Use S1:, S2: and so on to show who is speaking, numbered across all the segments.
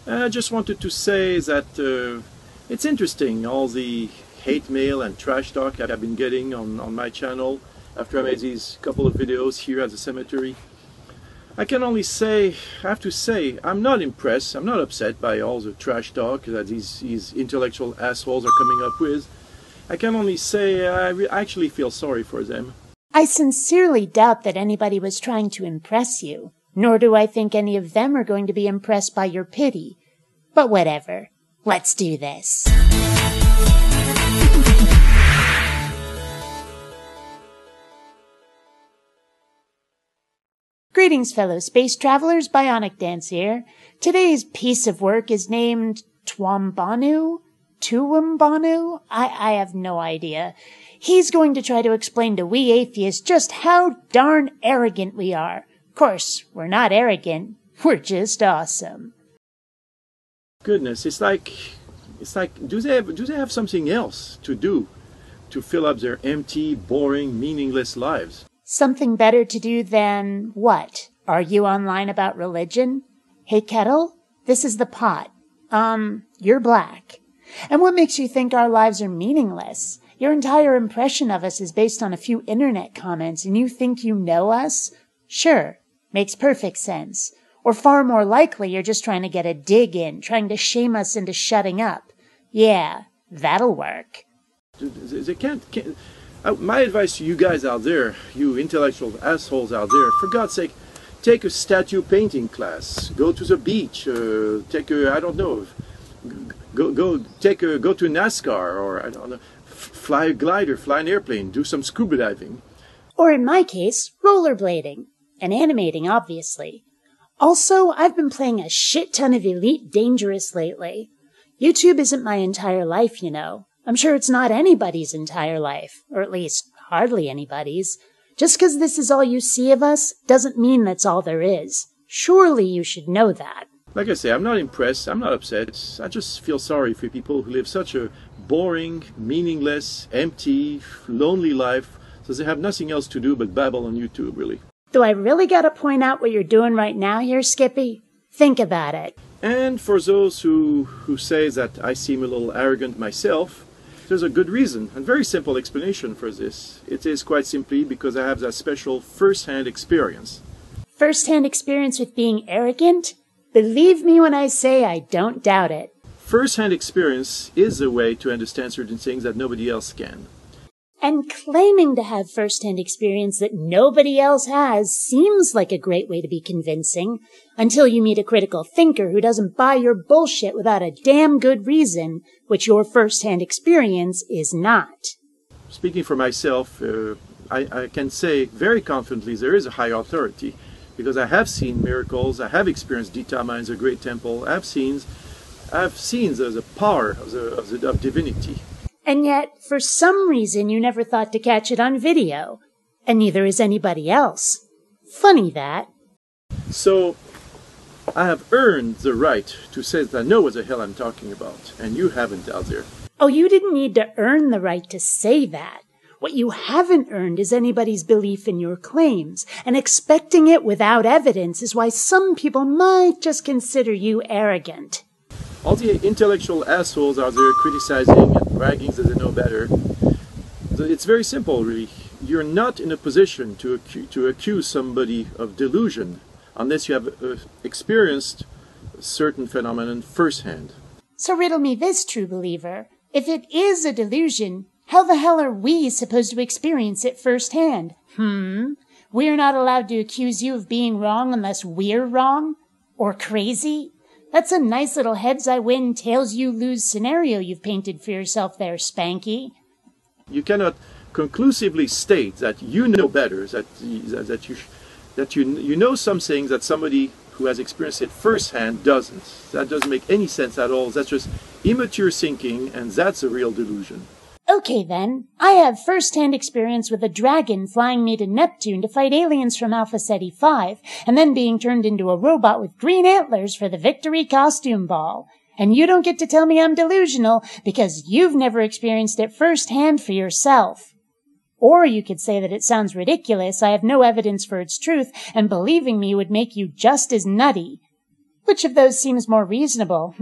S1: I just wanted to say that it's interesting, all the hate mail and trash talk I've been getting on my channel after I made these couple of videos here at the cemetery. I can only say, I have to say, I'm not impressed, I'm not upset by all the trash talk that these intellectual assholes are coming up with. I can only say I actually feel sorry for them.
S2: I sincerely doubt that anybody was trying to impress you, nor do I think any of them are going to be impressed by your pity. But whatever. Let's do this. Greetings, fellow space travelers. BionicDance here. Today's piece of work is named Tuwambanu? I have no idea. He's going to try to explain to we atheists just how darn arrogant we are. Of course, we're not arrogant. We're just awesome.
S1: Goodness, it's like, do they have something else to do to fill up their empty, boring, meaningless lives?
S2: Something better to do than what? Argue online about religion? Hey, Kettle, this is the pot. You're black. And what makes you think our lives are meaningless? Your entire impression of us is based on a few internet comments, and you think you know us? Sure, makes perfect sense. Or far more likely, you're just trying to get a dig in, trying to shame us into shutting up. Yeah, that'll work.
S1: They can't my advice to you guys out there, you intellectual assholes out there, for God's sake, take a statue painting class. Go to the beach. Take a, I don't know, go to NASCAR, or I don't know, fly a glider, fly an airplane, do some scuba diving.
S2: Or in my case, rollerblading. And animating, obviously. Also, I've been playing a shit ton of Elite Dangerous lately. YouTube isn't my entire life, you know. I'm sure it's not anybody's entire life, or at least hardly anybody's. Just 'cause this is all you see of us doesn't mean that's all there is. Surely you should know that.
S1: Like I say, I'm not impressed, I'm not upset. I just feel sorry for people who live such a boring, meaningless, empty, lonely life, so they have nothing else to do but babble on YouTube, really.
S2: Do I really gotta point out what you're doing right now here, Skippy? Think about it.
S1: And for those who say that I seem a little arrogant myself, there's a good reason, and very simple explanation for this. It is quite simply because I have that special first-hand experience.
S2: First-hand experience with being arrogant? Believe me when I say I don't doubt it.
S1: First-hand experience is a way to understand certain things that nobody else can.
S2: And claiming to have first-hand experience that nobody else has seems like a great way to be convincing, until you meet a critical thinker who doesn't buy your bullshit without a damn good reason, which your first-hand experience is not.
S1: Speaking for myself, I can say very confidently there is a high authority, because I have seen miracles, I have experienced Dita mines, a great temple, I've seen the power of divinity.
S2: And yet, for some reason, you never thought to catch it on video. And neither is anybody else. Funny that.
S1: So, I have earned the right to say that I know what the hell I'm talking about, and you haven't out there.
S2: Oh, you didn't need to earn the right to say that. What you haven't earned is anybody's belief in your claims, and expecting it without evidence is why some people might just consider you arrogant.
S1: All the intellectual assholes out there criticizing and bragging that they know better. It's very simple, really. You're not in a position to accuse somebody of delusion unless you have experienced a certain phenomenon firsthand.
S2: So riddle me this, true believer. If it is a delusion, how the hell are we supposed to experience it firsthand? We're not allowed to accuse you of being wrong unless we're wrong? Or crazy? That's a nice little heads I win, tails you lose scenario you've painted for yourself there, Spanky.
S1: You cannot conclusively state that you know better, that you know some things that somebody who has experienced it firsthand doesn't. That doesn't make any sense at all. That's just immature thinking, and that's a real delusion.
S2: Okay then, I have first-hand experience with a dragon flying me to Neptune to fight aliens from Alpha Ceti 5, and then being turned into a robot with green antlers for the victory costume ball. And you don't get to tell me I'm delusional because you've never experienced it firsthand for yourself. Or you could say that it sounds ridiculous, I have no evidence for its truth, and believing me would make you just as nutty. Which of those seems more reasonable,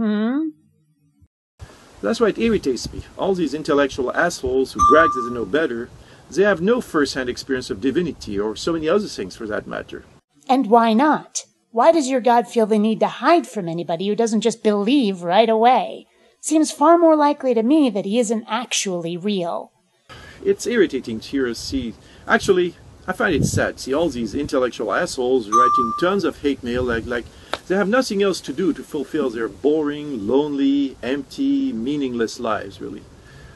S1: That's why it irritates me. All these intellectual assholes who brag that they know better, they have no first-hand experience of divinity or so many other things for that matter.
S2: And why not? Why does your God feel the need to hide from anybody who doesn't just believe right away? Seems far more likely to me that he isn't actually real.
S1: It's irritating to hear us see. Actually, I find it sad to see all these intellectual assholes writing tons of hate mail like they have nothing else to do to fulfill their boring, lonely, empty, meaningless lives, really.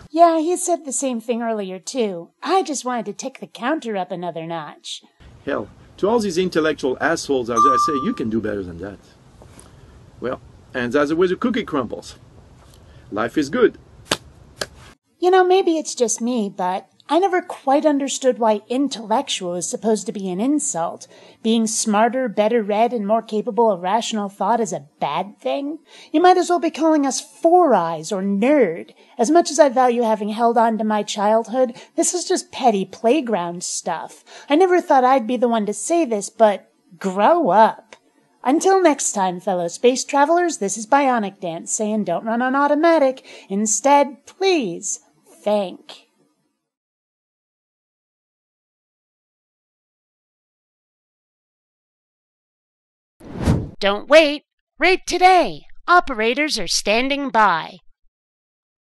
S2: Yeah, he said the same thing earlier, too. I just wanted to tick the counter up another notch.
S1: Hell, to all these intellectual assholes out there, I say you can do better than that. Well, and that's the way the cookie crumbles. Life is good.
S2: You know, maybe it's just me, but I never quite understood why intellectual is supposed to be an insult. Being smarter, better read, and more capable of rational thought is a bad thing? You might as well be calling us Four Eyes or Nerd. As much as I value having held on to my childhood, this is just petty playground stuff. I never thought I'd be the one to say this, but grow up. Until next time, fellow space travelers, this is BionicDance saying don't run on automatic. Instead, please, think. Don't wait. Rate today. Operators are standing by.